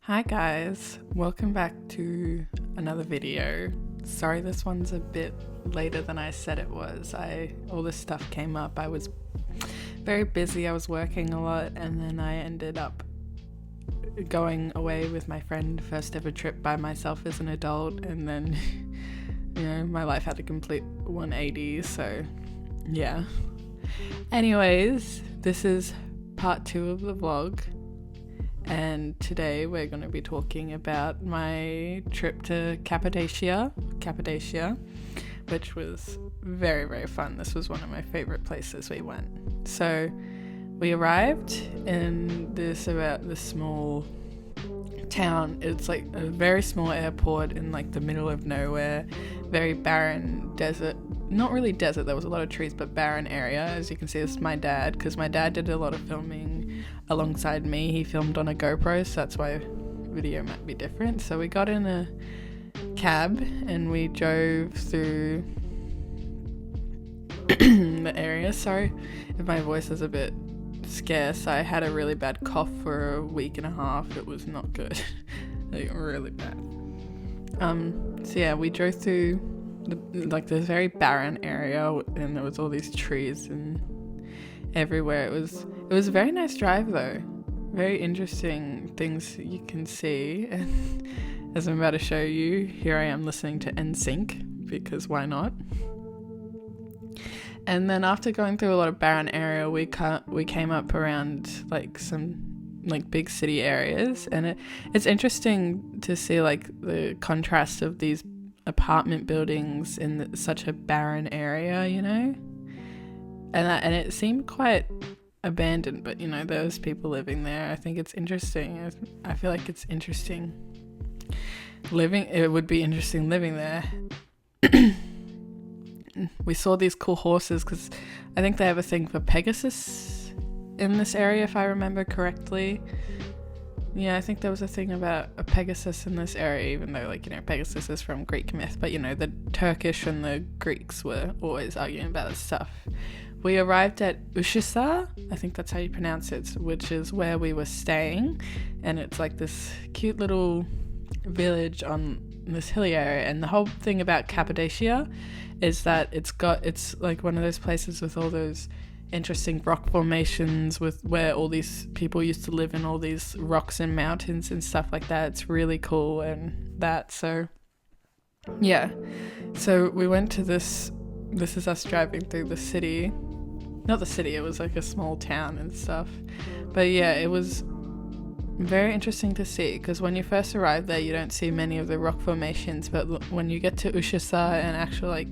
Hi guys, welcome back to another video. Sorry this one's a bit later than I said it was. All this stuff came up. I was very busy, I was working a lot, and then I ended up going away with my friend, first ever trip by myself as an adult, and then my life had a complete 180, so yeah. Anyways, this is part 2 of the vlog. And today we're going to be talking about my trip to Cappadocia, which was very, very fun. This was one of my favorite places we went. So we arrived in this small town. It's like a very small airport in like the middle of nowhere, very barren desert. Not really desert, there was a lot of trees, but barren area. As you can see, this is my dad, because my dad did a lot of filming alongside me. He filmed on a GoPro, so that's why video might be different. So we got in a cab and we drove through the area. Sorry if my voice is a bit scarce. I had a really bad cough for a week and a half. It was not good. Like, really bad. So yeah, we drove through this very barren area, and there was all these trees and everywhere. It was a very nice drive though, very interesting things you can see. And as I'm about to show you, here I am listening to NSYNC, because why not? And then after going through a lot of barren area, we came up around like some like big city areas, and it's interesting to see like the contrast of these apartment buildings in such a barren area, and it seemed quite abandoned, but there was people living there. I think it's interesting. I feel like it's interesting it would be interesting living there. We saw these cool horses, because I think they have a thing for Pegasus in this area, if I remember correctly. Yeah, I think there was a thing about a Pegasus in this area, even though, Pegasus is from Greek myth, but, the Turkish and the Greeks were always arguing about this stuff. We arrived at Uşasa, I think that's how you pronounce it, which is where we were staying, and it's like this cute little village on this hilly area. And the whole thing about Cappadocia is that it's like one of those places with all those interesting rock formations, with where all these people used to live in all these rocks and mountains and stuff like that. It's really cool. And that, so yeah, so we went to this is us driving through the city, not the city, it was like a small town and stuff. But yeah, it was very interesting to see, because when you first arrive there you don't see many of the rock formations, but when you get to Uşasa and actually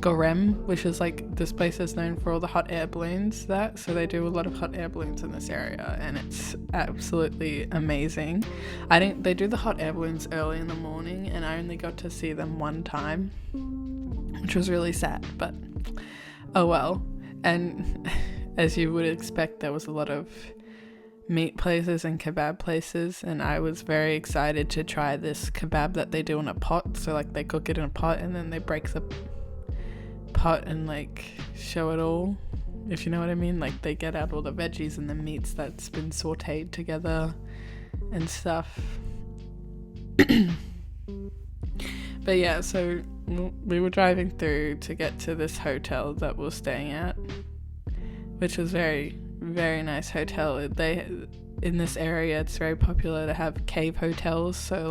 Gorem, which is like this place is known for all the hot air balloons, so they do a lot of hot air balloons in this area, and it's absolutely amazing. They do the hot air balloons early in the morning, and I only got to see them one time, which was really sad, but oh well. And as you would expect, there was a lot of meat places and kebab places, and I was very excited to try this kebab that they do in a pot. So they cook it in a pot, and then they break the pot and show it all, if you know what I mean. They get out all the veggies and the meats that's been sauteed together and stuff. But yeah, so we were driving through to get to this hotel that we're staying at, which was very, very nice hotel. In this area, it's very popular to have cave hotels, so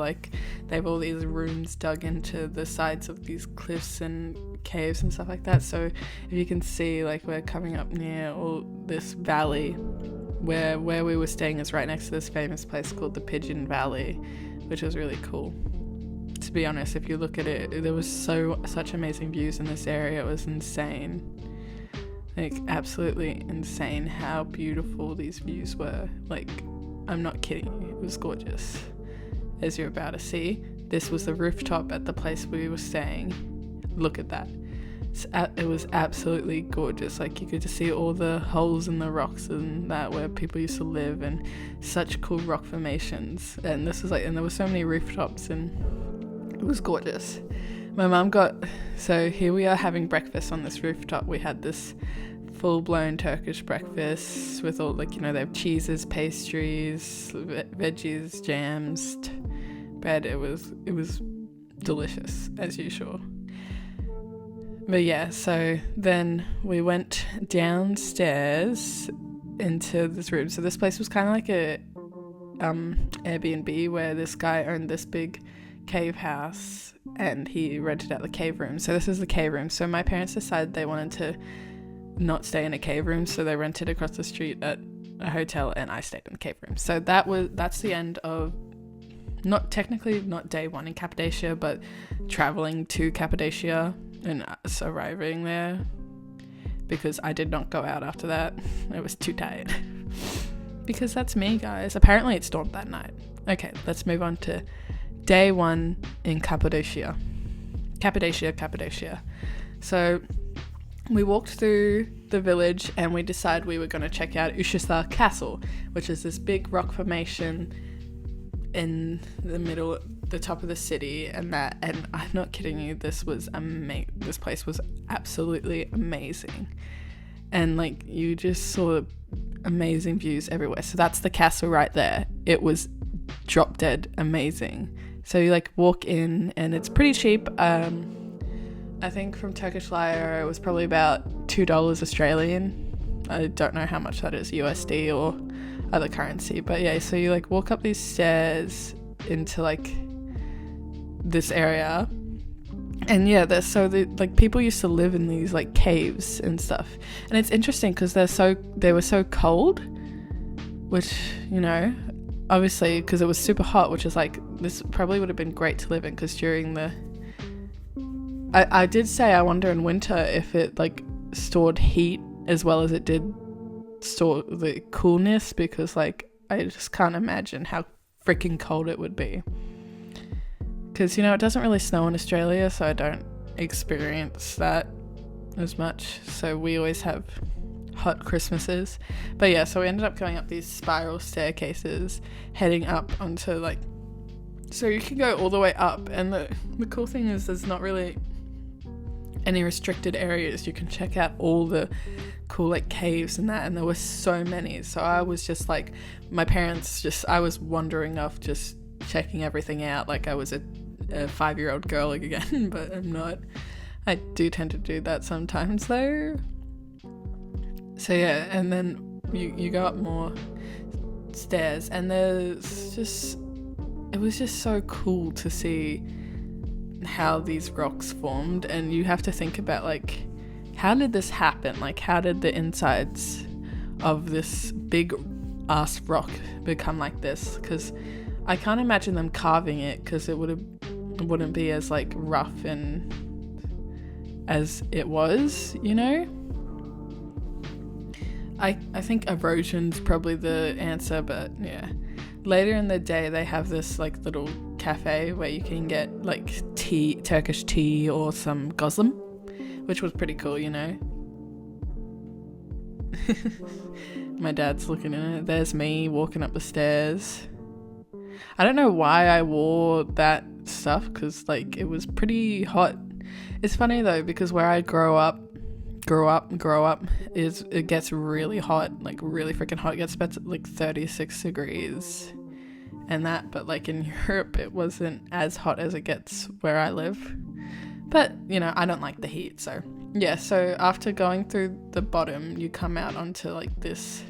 they have all these rooms dug into the sides of these cliffs and caves and stuff like that. So if you can see, we're coming up near all this valley where we were staying is right next to this famous place called the Pigeon Valley, which was really cool. To be honest, if you look at it, there was such amazing views in this area. It was insane. Absolutely insane how beautiful these views were. I'm not kidding you, it was gorgeous. As you're about to see, this was the rooftop at the place we were staying. Look at that. It was absolutely gorgeous. You could just see all the holes in the rocks and that where people used to live, and such cool rock formations. And this was and there were so many rooftops, and it was gorgeous. My mum so here we are having breakfast on this rooftop. We had this full-blown Turkish breakfast with all, like, you know, they have cheeses, pastries, veggies, jams, bread. It was delicious as usual. But yeah, so then we went downstairs into this room. So this place was kind of like a Airbnb, where this guy owned this big cave house and he rented out the cave room. So this is the cave room. So my parents decided they wanted to not stay in a cave room, so they rented across the street at a hotel, and I stayed in the cave room. So that's the end of not day one in Cappadocia, but traveling to Cappadocia and us arriving there, because I did not go out after that. I was too tired. Because that's me, guys. Apparently it stormed that night. Okay, let's move on to day one in Cappadocia. Cappadocia. So we walked through the village and we decided we were going to check out Uşaklar Castle, which is this big rock formation in the middle, the top of the city, and I'm not kidding you, this place was absolutely amazing, and like you just saw amazing views everywhere. So that's the castle right there. It was drop dead amazing. So you like walk in and it's pretty cheap. I think from Turkish lira it was probably about $2 Australian. I don't know how much that is USD or other currency, but yeah, so you like walk up these stairs into like this area, and yeah, like people used to live in these like caves and stuff, and it's interesting because they were so cold, which, you know, obviously because it was super hot, which is like, this probably would have been great to live in, because during the I did say I wonder in winter if it like stored heat as well as it did store the coolness, because like I just can't imagine how freaking cold it would be, because, you know, it doesn't really snow in Australia, so I don't experience that as much, so we always have hot Christmases. But yeah, so we ended up going up these spiral staircases heading up onto like, so you can go all the way up, and the cool thing is there's not really any restricted areas. You can check out all the cool like caves and that, and there were so many. So I was just like, I was wandering off just checking everything out like I was a 5-year-old girl again, but I'm not. I do tend to do that sometimes though. So yeah, and then you go up more stairs, and it was just so cool to see how these rocks formed, and you have to think about like, how did this happen? Like, how did the insides of this big ass rock become like this? Because I can't imagine them carving it, because it wouldn't be as like rough and as it was, you know. I think erosion's probably the answer, but yeah. Later in the day they have this like little cafe where you can get like tea, Turkish tea, or some gozlem, which was pretty cool, you know. My dad's looking in it. There's me walking up the stairs. I don't know why I wore that stuff, because like it was pretty hot. It's funny though, because where I grow up is, it gets really hot, like really freaking hot. It gets about like 36 degrees and that, but like in Europe it wasn't as hot as it gets where I live. But, you know, I don't like the heat, so yeah. So after going through the bottom, you come out onto like this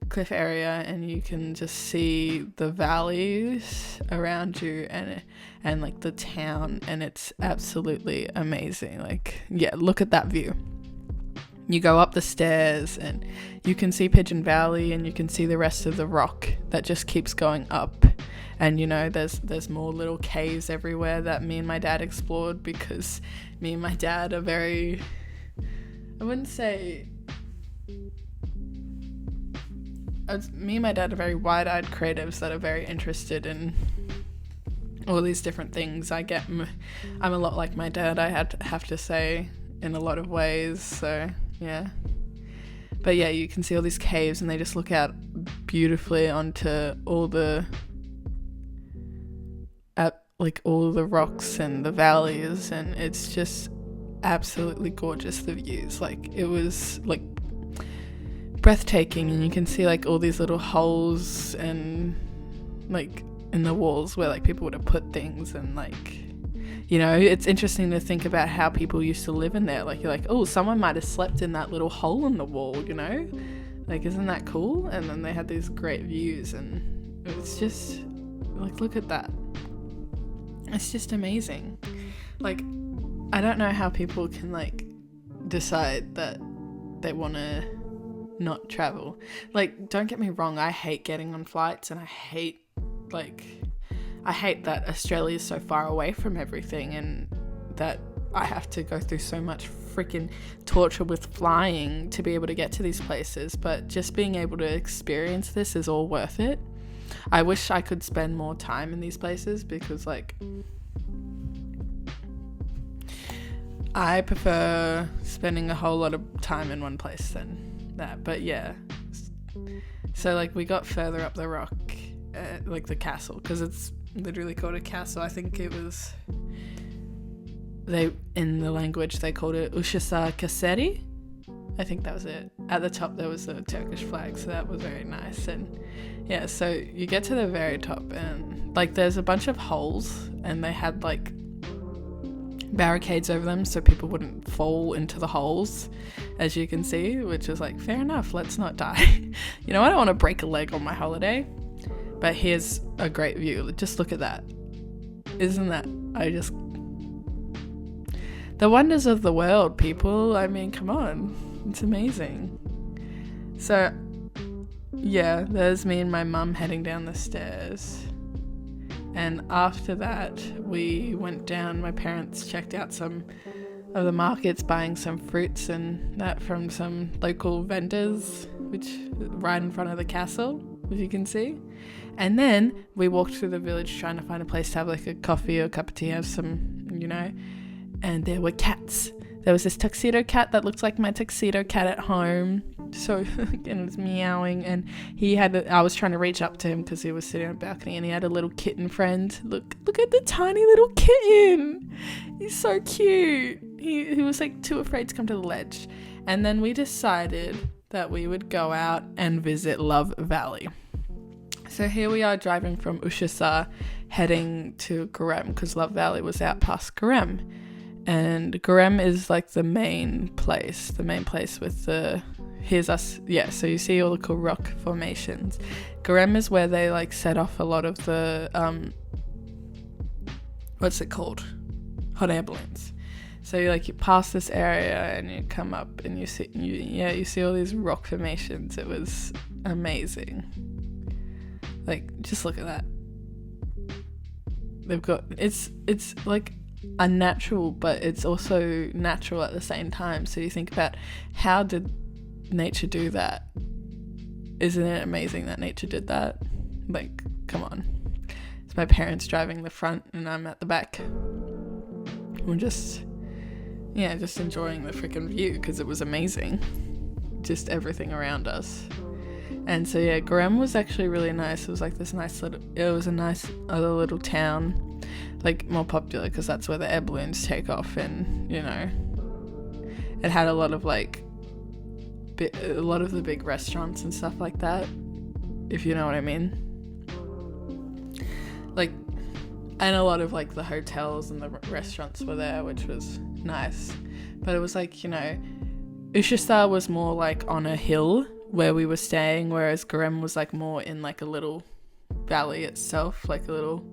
cliff area, and you can just see the valleys around you and like the town, and it's absolutely amazing. Like, yeah, look at that view. You go up the stairs and you can see Pigeon Valley, and you can see the rest of the rock that just keeps going up. And, you know, there's more little caves everywhere that me and my dad explored, because me and my dad are very, I wouldn't say, me and my dad are very wide-eyed creatives that are very interested in all these different things. I'm a lot like my dad, I have to say, in a lot of ways, so yeah. But yeah, you can see all these caves, and they just look out beautifully onto all the rocks and the valleys, and it's just absolutely gorgeous, the views. Like, it was like breathtaking, and you can see like all these little holes and like in the walls where like people would have put things, and like, you know, it's interesting to think about how people used to live in there. Like, you're like, oh, someone might have slept in that little hole in the wall, you know, like, isn't that cool? And then they had these great views, and it's just like, look at that, it's just amazing. Like, I don't know how people can like decide that they want to not travel. Like, don't get me wrong, I hate getting on flights, and I hate that Australia is so far away from everything, and that I have to go through so much freaking torture with flying to be able to get to these places. But just being able to experience this is all worth it. I wish I could spend more time in these places, because like, I prefer spending a whole lot of time in one place than that. But yeah, so like, we got further up the rock, like the castle, because it's literally called a castle. I think it was, in the language they called it Ushasa Kaseri. I think that was it. At the top there was a Turkish flag, so that was very nice. And yeah, so you get to the very top, and like, there's a bunch of holes, and they had like barricades over them so people wouldn't fall into the holes, as you can see, which is like, fair enough, let's not die. You know, I don't want to break a leg on my holiday. But here's a great view. Just look at that. Isn't that, the wonders of the world, people. I mean, come on, it's amazing. So yeah, there's me and my mum heading down the stairs, and after that we went down. My parents checked out some of the markets, buying some fruits and that from some local vendors, which right in front of the castle, as you can see. And then we walked through the village trying to find a place to have like a coffee or a cup of tea, have some, you know, and there were cats. There was this tuxedo cat that looked like my tuxedo cat at home. So, and it was meowing, and I was trying to reach up to him because he was sitting on a balcony, and he had a little kitten friend. Look at the tiny little kitten. He's so cute. He was like too afraid to come to the ledge. And then we decided that we would go out and visit Love Valley. So here we are driving from Ushasa heading to Gorem, because Love Valley was out past Gorem. And Gorem is like the main place with the, here's us, yeah, so you see all the cool rock formations. Gorem is where they like set off a lot of the, what's it called? Hot air balloons. So you pass this area and you come up and you see all these rock formations. It was amazing. Like, just look at that. They've got, it's like unnatural, but it's also natural at the same time. So you think about, how did nature do that? Isn't it amazing that nature did that? Like, come on. It's my parents driving the front and I'm at the back. We're just enjoying the freaking view, because it was amazing. Just everything around us. And so yeah, Gorem was actually really nice. It was like this nice other little town, like more popular because that's where the air balloons take off, and you know, it had a lot of the big restaurants and stuff like that, if you know what I mean. Like, and a lot of like the hotels and the restaurants were there, which was nice. But it was like, you know, Ushasa was more like on a hill where we were staying, whereas Gorem was like more in like a little valley itself, like a little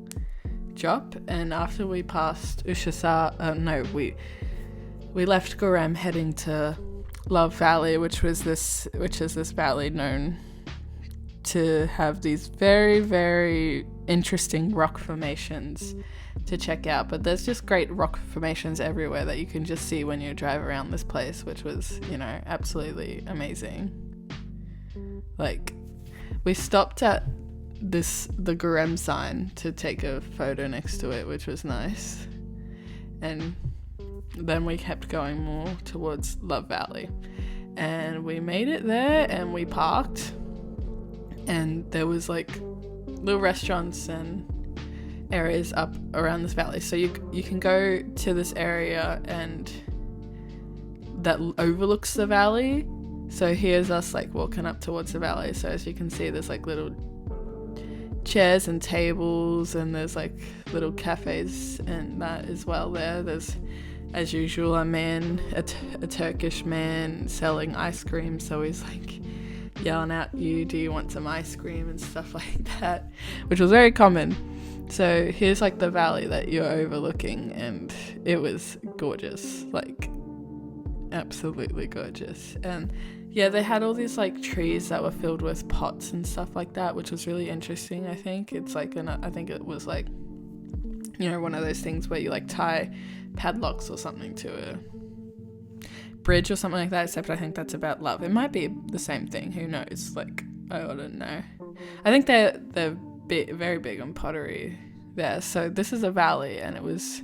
drop. And after we passed Ushasa, we left Gorem heading to Love Valley, which is this valley known to have these very, very interesting rock formations to check out. But there's just great rock formations everywhere that you can just see when you drive around this place, which was, you know, absolutely amazing. Like, we stopped at the Gorem sign to take a photo next to it, which was nice. And then we kept going more towards Love Valley. And we made it there and we parked. And there was like little restaurants and areas up around this valley. So you can go to this area and that overlooks the valley. So here's us like walking up towards the valley. So as you can see, there's like little chairs and tables, and there's like little cafes and that as well there. There's, as usual, a man, a Turkish man selling ice cream. So he's like yelling at you, do you want some ice cream and stuff like that, which was very common. So here's like the valley that you're overlooking, and it was gorgeous, like absolutely gorgeous. And yeah, they had all these like trees that were filled with pots and stuff like that, which was really interesting. I think it's like I think it was like, you know, one of those things where you like tie padlocks or something to a bridge or something like that, except I think that's about love. It might be the same thing, who knows, like I don't know. I think they're very big on pottery there. So this is a valley, and it was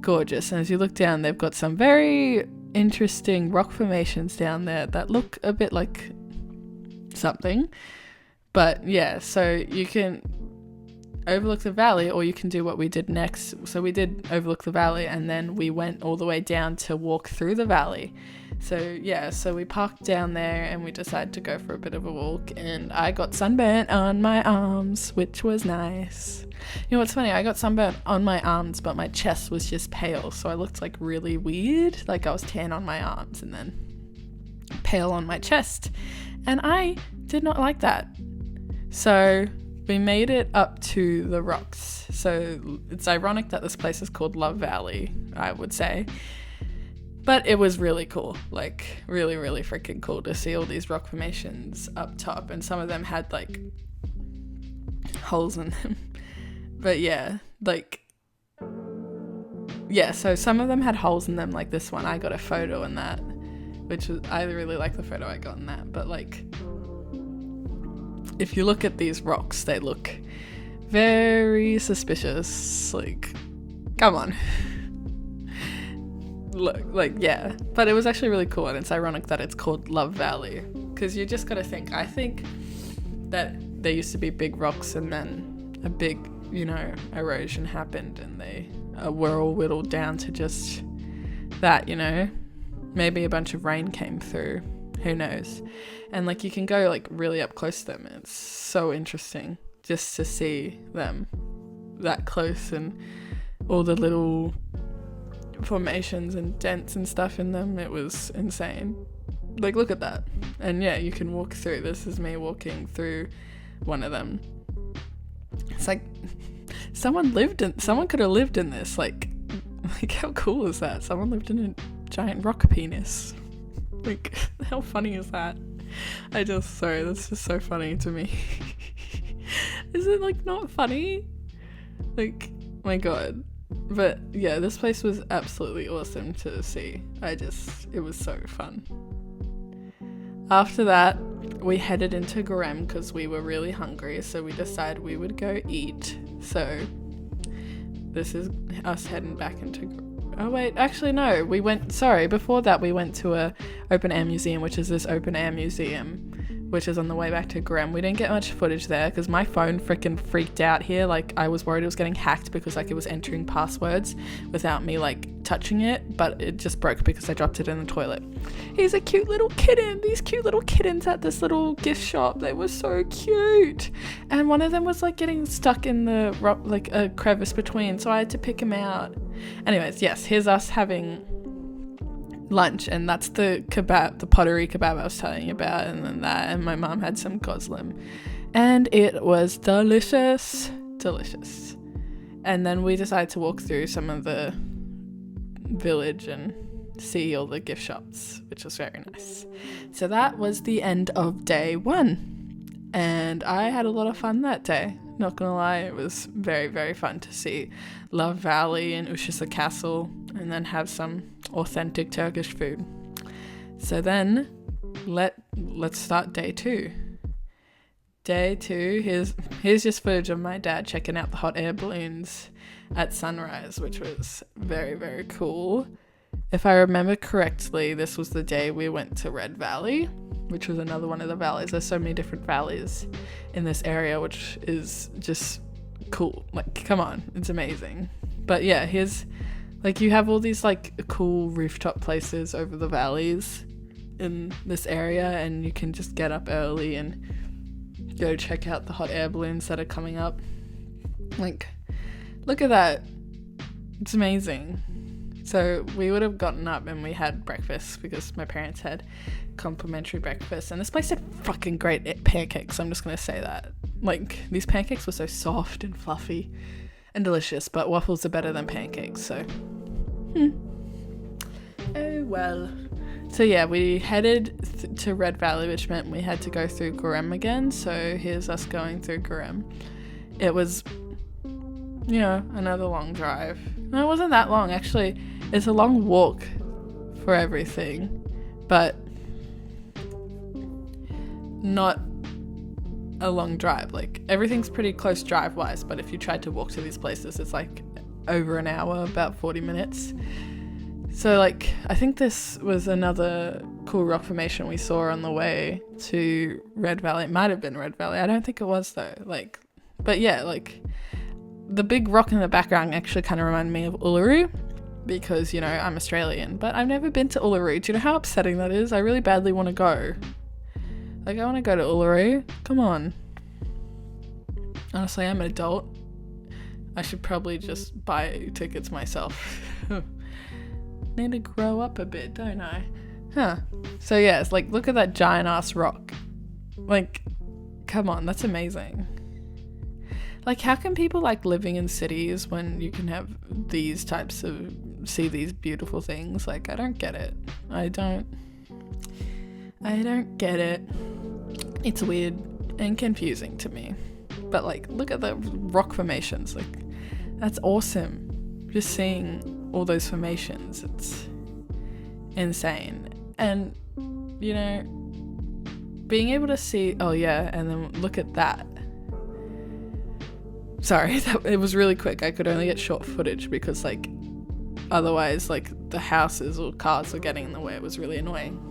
gorgeous. And as you look down, they've got some very interesting rock formations down there that look a bit like something. But yeah, so you can overlook the valley, or you can do what we did next. So we did overlook the valley, and then we went all the way down to walk through the valley. So yeah, so we parked down there and we decided to go for a bit of a walk, and I got sunburnt on my arms, which was nice. You know what's funny? I got sunburnt on my arms, but my chest was just pale, so I looked like really weird. Like I was tan on my arms and then pale on my chest, and I did not like that. So we made it up to the rocks. So it's ironic that this place is called Love Valley, I would say. But it was really cool, like really, really freaking cool to see all these rock formations up top, and some of them had like holes in them. But yeah, like, yeah, so some of them had holes in them, like this one. I got a photo in that, which was, I really like the photo I got in that. But like, if you look at these rocks, they look very suspicious. Like, come on. Look, like, yeah. But it was actually really cool, and it's ironic that it's called Love Valley, because you just gotta think, I think that there used to be big rocks, and then a big, you know, erosion happened, and they were all whittled down to just that, you know. Maybe a bunch of rain came through, who knows. And like, you can go like really up close to them, and it's so interesting just to see them that close, and all the little formations and dents and stuff in them. It was insane. Like, look at that. And yeah, you can walk through. This is me walking through one of them. It's like someone could have lived in this. Like how cool is that? Someone lived in a giant rock penis. Like, how funny is that? Sorry, that's just so funny to me. Is it like not funny? Like, my god. But yeah, this place was absolutely awesome to see. It was so fun. After that, we headed into Graham because we were really hungry, so we decided we would go eat. So this is us heading back into oh wait, actually no, before that we went to a open air museum, which is this open air museum, which is on the way back to Graham. We didn't get much footage there because my phone freaking freaked out here. Like, I was worried it was getting hacked because like it was entering passwords without me like touching it, but it just broke because I dropped it in the toilet. He's a cute little kitten. These cute little kittens at this little gift shop, they were so cute, and one of them was like getting stuck in the rock, like a crevice between, so I had to pick him out. Anyways, yes, here's us having lunch, and that's the pottery kebab I was telling you about, and then that, and my mom had some goslim, and it was delicious. And then we decided to walk through some of the village and see all the gift shops, which was very nice. So that was the end of day 1, and I had a lot of fun that day. Not gonna lie, it was very, very fun to see Love Valley and Uşasa Castle, and then have some authentic Turkish food. So then let's start day 2. Day 2, here's just footage of my dad checking out the hot air balloons at sunrise, which was very, very cool. If I remember correctly, this was the day we went to Red Valley, which was another one of the valleys. There's so many different valleys in this area, which is just cool. Like, come on, it's amazing. But yeah, here's Like, you have all these like cool rooftop places over the valleys in this area, and you can just get up early and go check out the hot air balloons that are coming up. Like, look at that. It's amazing. So we would have gotten up and we had breakfast because my parents had complimentary breakfast, and this place had fucking great pancakes. I'm just gonna say that. Like, these pancakes were so soft and fluffy and delicious, but waffles are better than pancakes, so oh well. So yeah, we headed to Red Valley, which meant we had to go through Gorham again. So here's us going through Gorham. It was, you know, another long drive. No, it wasn't that long, actually. It's a long walk for everything, but not a long drive. Like, everything's pretty close drive-wise, but if you tried to walk to these places, it's like over an hour, about 40 minutes. So, like, I think this was another cool rock formation we saw on the way to Red Valley. It might have been Red Valley. I don't think it was, though. Like, but yeah, like, the big rock in the background actually kind of reminded me of Uluru, because, you know, I'm Australian, but I've never been to Uluru. Do you know how upsetting that is? I really badly want to go. Like, I want to go to Uluru. Come on. Honestly, I'm an adult. I should probably just buy tickets myself. Need to grow up a bit, don't I? Huh. So yeah, it's like, look at that giant ass rock. Like, come on, that's amazing. Like, how can people like living in cities when you can have these types of, see these beautiful things? Like, I don't get it. I don't get it. It's weird and confusing to me. But like, look at the rock formations. Like, that's awesome. Just seeing all those formations, it's insane. And, you know, being able to see, oh yeah, and then look at that. Sorry, it was really quick. I could only get short footage because, like, otherwise, like, the houses or cars were getting in the way. It was really annoying.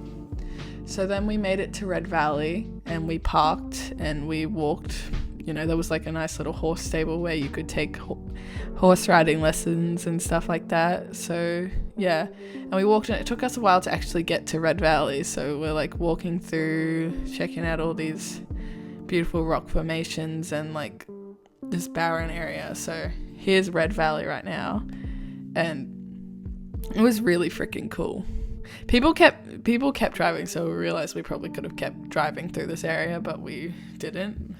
So then we made it to Red Valley and we parked and we walked. You know, there was like a nice little horse stable where you could take horse riding lessons and stuff like that. So yeah, and we walked, and it took us a while to actually get to Red Valley. So we're like walking through, checking out all these beautiful rock formations and like this barren area. So here's Red Valley right now, and it was really freaking cool. People kept driving, so we realized we probably could have kept driving through this area, but we didn't.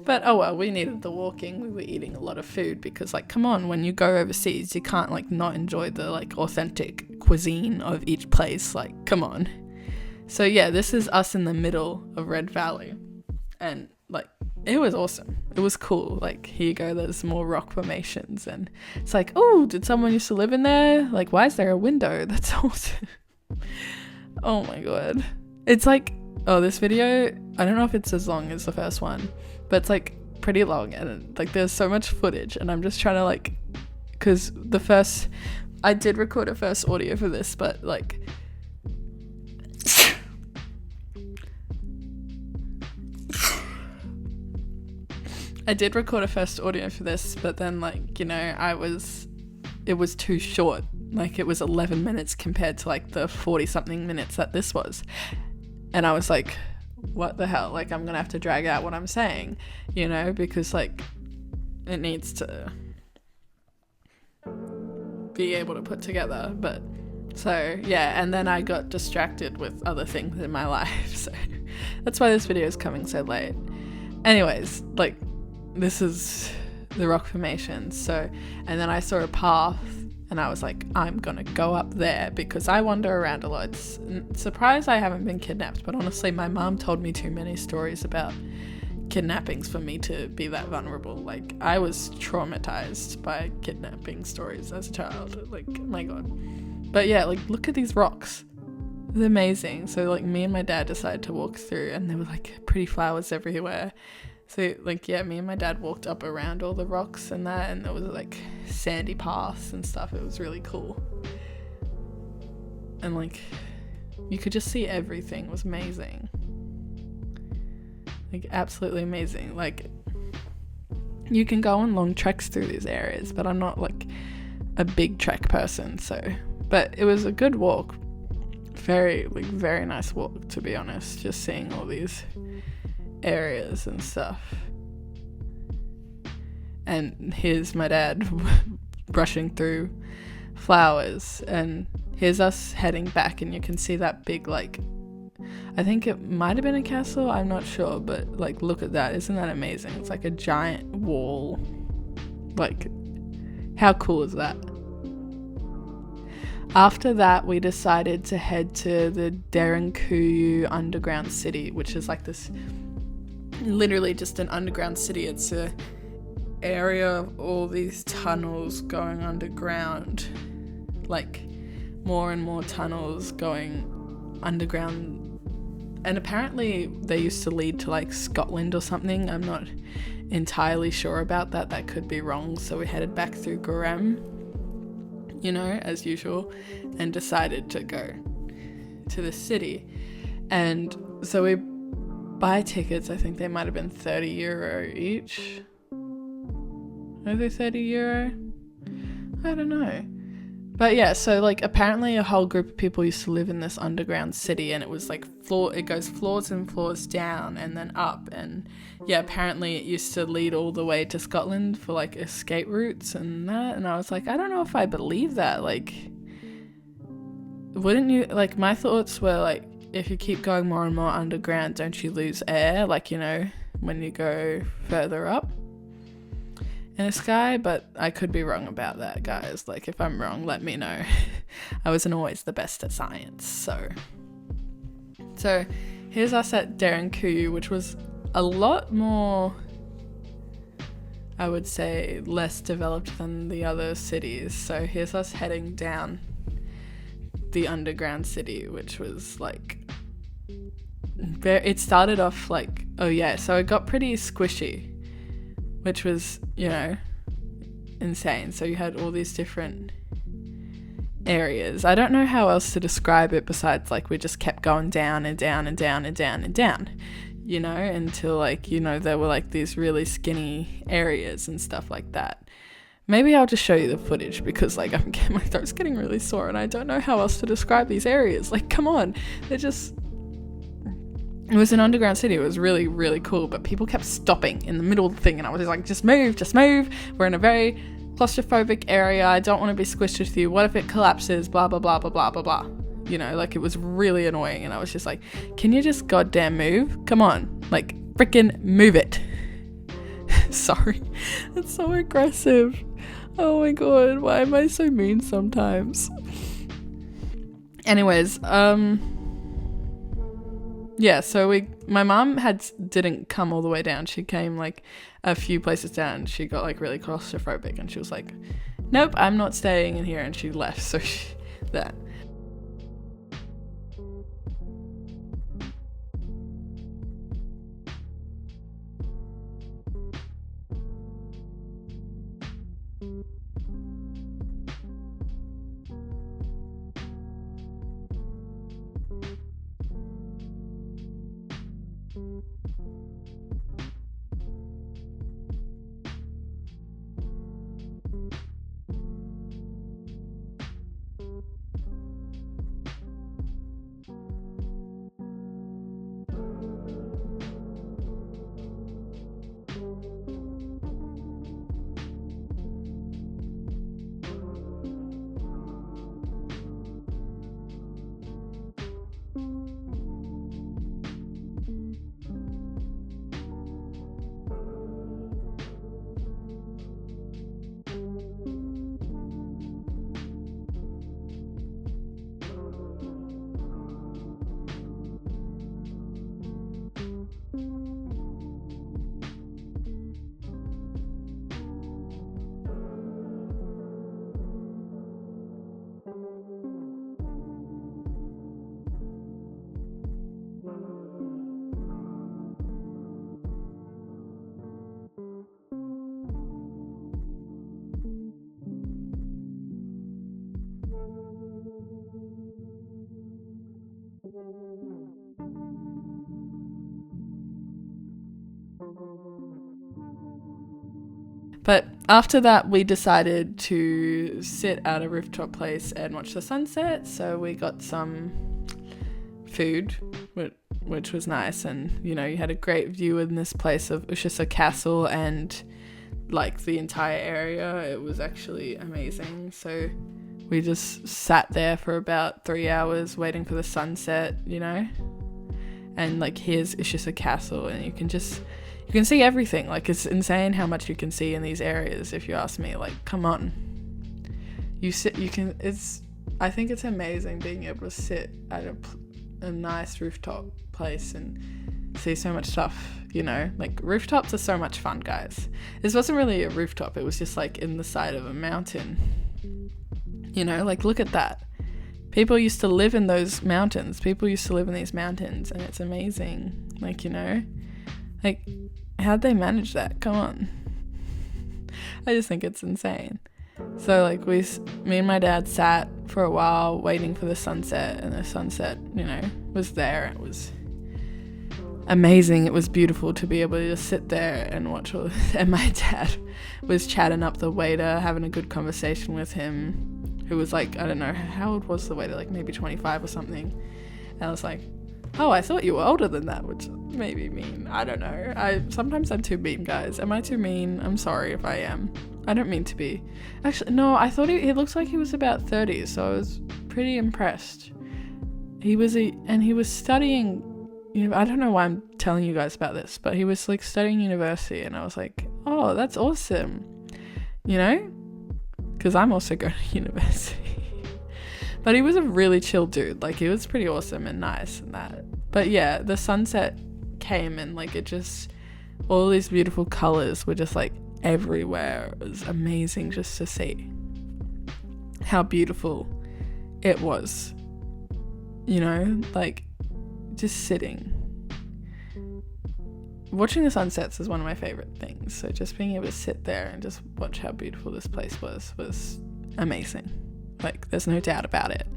But oh well, we needed the walking. We were eating a lot of food because, like, come on, when you go overseas, you can't like not enjoy the like authentic cuisine of each place. Like, come on. So yeah, this is us in the middle of Red Valley, and like, it was awesome. It was cool. Like, here you go, there's more rock formations, and it's like, oh, did someone used to live in there? Like, why is there a window? That's awesome. Oh my god. It's like, oh, this video, I don't know if it's as long as the first one, but it's like pretty long, and like there's so much footage, and I'm just trying to like, because the first, I did record a first audio for this, but like I did record a first audio for this, but then like, you know, it was too short. Like, it was 11 minutes compared to like the 40 something minutes that this was. And I was like, what the hell? Like, I'm gonna have to drag out what I'm saying, you know, because like it needs to be able to put together. But so yeah, and then I got distracted with other things in my life, so that's why this video is coming so late. Anyways, like, this is the rock formation. So, and then I saw a path, and I was like, I'm gonna go up there because I wander around a lot. It's surprised I haven't been kidnapped, but honestly, my mom told me too many stories about kidnappings for me to be that vulnerable. Like, I was traumatized by kidnapping stories as a child. Like, my god. But yeah, like, look at these rocks. They're amazing. So like, me and my dad decided to walk through, and there were like pretty flowers everywhere. So like, yeah, me and my dad walked up around all the rocks and that, and there was like sandy paths and stuff. It was really cool. And like, you could just see everything. It was amazing. Like, absolutely amazing. Like, you can go on long treks through these areas, but I'm not like a big trek person, so, but it was a good walk. Very nice walk, to be honest, just seeing all these areas and stuff. And here's my dad brushing through flowers, and here's us heading back, and you can see that big, like, I think it might have been a castle, I'm not sure, but like, look at that, isn't that amazing? It's like a giant wall. Like, how cool is that? After that, we decided to head to the Derinkuyu underground city, which is like this, literally just an underground city. It's a area of all these tunnels going underground, like more and more tunnels going underground, and apparently they used to lead to like Scotland or something. I'm not entirely sure about that, that could be wrong. So we headed back through Gorem, you know, as usual, and decided to go to the city. And so we buy tickets, I think they might have been €30 each. Are they €30? I don't know. But yeah, so like apparently a whole group of people used to live in this underground city, and it was like it goes floors and floors down and then up, and yeah, apparently it used to lead all the way to Scotland for like escape routes and that. And I was like, I don't know if I believe that. Like, wouldn't you, like, my thoughts were like, if you keep going more and more underground, don't you lose air, like, you know, when you go further up in the sky? But I could be wrong about that, guys. Like, if I'm wrong, let me know. I wasn't always the best at science. So here's us at Derinkuyu, which was a lot more, I would say, less developed than the other cities. So here's us heading down the underground city, which was like, it started off like, oh yeah, so it got pretty squishy, which was, you know, insane. So you had all these different areas. I don't know how else to describe it besides like we just kept going down and down and down and down and down, you know, until like, you know, there were like these really skinny areas and stuff like that. Maybe I'll just show you the footage, because like my throat's getting really sore and I don't know how else to describe these areas. Like, come on, it was an underground city. It was really, really cool, but people kept stopping in the middle of the thing, and I was just like, just move. We're in a very claustrophobic area. I don't want to be squished with you. What if it collapses? Blah, blah, blah, blah, blah, blah, blah. You know, like, it was really annoying, and I was just like, can you just goddamn move? Come on, like, freaking move it. Sorry, it's so aggressive. Oh my god, why am I so mean sometimes? Anyways, yeah, so my mom didn't come all the way down. She came like a few places down. She got like really claustrophobic, and she was like, nope, I'm not staying in here, and she left. So that. But after that, we decided to sit at a rooftop place and watch the sunset. So we got some food, which was nice. And, you know, you had a great view in this place of Ushisa Castle and like the entire area. It was actually amazing. So we just sat there for about 3 hours waiting for the sunset, you know. And like here's Ushisa Castle, and you can see everything. Like, it's insane how much you can see in these areas, if you ask me. Like, come on. I think it's amazing being able to sit at a nice rooftop place and see so much stuff, you know? Like, rooftops are so much fun, guys. This wasn't really a rooftop, it was just like in the side of a mountain. You know, like, look at that. People used to live in those mountains. People used to live in these mountains, and it's amazing. Like, you know, like, how'd they manage that? Come on. I just think it's insane. So, like, me and my dad sat for a while waiting for the sunset, and the sunset, you know, was there. It was amazing. It was beautiful to be able to just sit there and watch all this. And my dad was chatting up the waiter, having a good conversation with him, who was like, I don't know, how old was the waiter? Like maybe 25 or something. And I was like, oh, I thought you were older than that, which may be mean. I don't know. Sometimes I'm too mean, guys. Am I too mean? I'm sorry if I am. I don't mean to be. Actually, no, I thought he looks like he was about 30, so I was pretty impressed. He was studying, you know, I don't know why I'm telling you guys about this, but he was like studying university, and I was like, oh, that's awesome. You know? Because I'm also going to university. But he was a really chill dude. Like, he was pretty awesome and nice and that. But yeah, the sunset came, and like it just, all these beautiful colors were just like everywhere. It was amazing just to see how beautiful it was. You know, like just sitting. Watching the sunsets is one of my favorite things. So just being able to sit there and just watch how beautiful this place was amazing. Like, there's no doubt about it.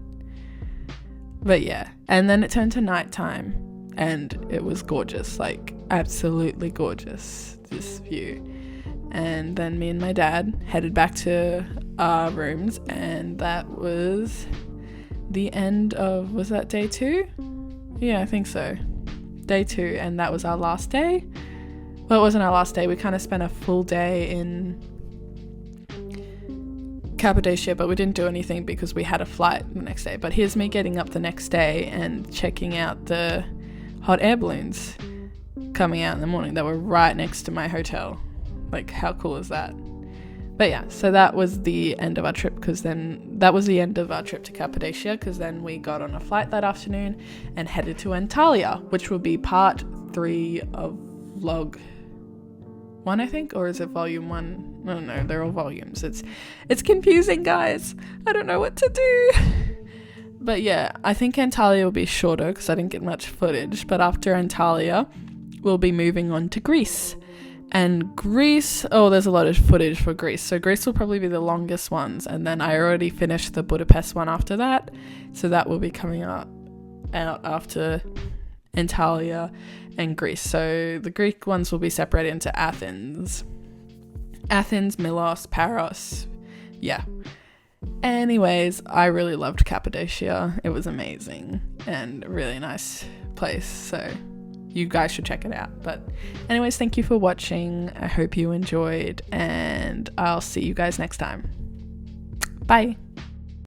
But yeah, and then it turned to nighttime, and it was gorgeous, like absolutely gorgeous, this view. And then me and my dad headed back to our rooms, and that was the end of, was that day 2? Yeah, I think so. Day 2, and that was our last day. Well, it wasn't our last day. We kind of spent a full day in Cappadocia, but we didn't do anything because we had a flight the next day. But here's me getting up the next day and checking out the hot air balloons coming out in the morning that were right next to my hotel. Like, how cool is that? But yeah, so that was the end of our trip, to Cappadocia, because then we got on a flight that afternoon and headed to Antalya, which will be part 3 of vlog 1, I think, or is it volume 1? I don't know, they're all volumes. It's confusing, guys. I don't know what to do. But yeah, I think Antalya will be shorter because I didn't get much footage, but after Antalya, we'll be moving on to Greece. And Greece, there's a lot of footage for Greece. So Greece will probably be the longest ones. And then I already finished the Budapest one after that. So that will be coming out after Antalya and Greece. So the Greek ones will be separated into Athens, Milos, Paros. Yeah. Anyways, I really loved Cappadocia. It was amazing and a really nice place. So you guys should check it out. But anyways, thank you for watching. I hope you enjoyed, and I'll see you guys next time. Bye.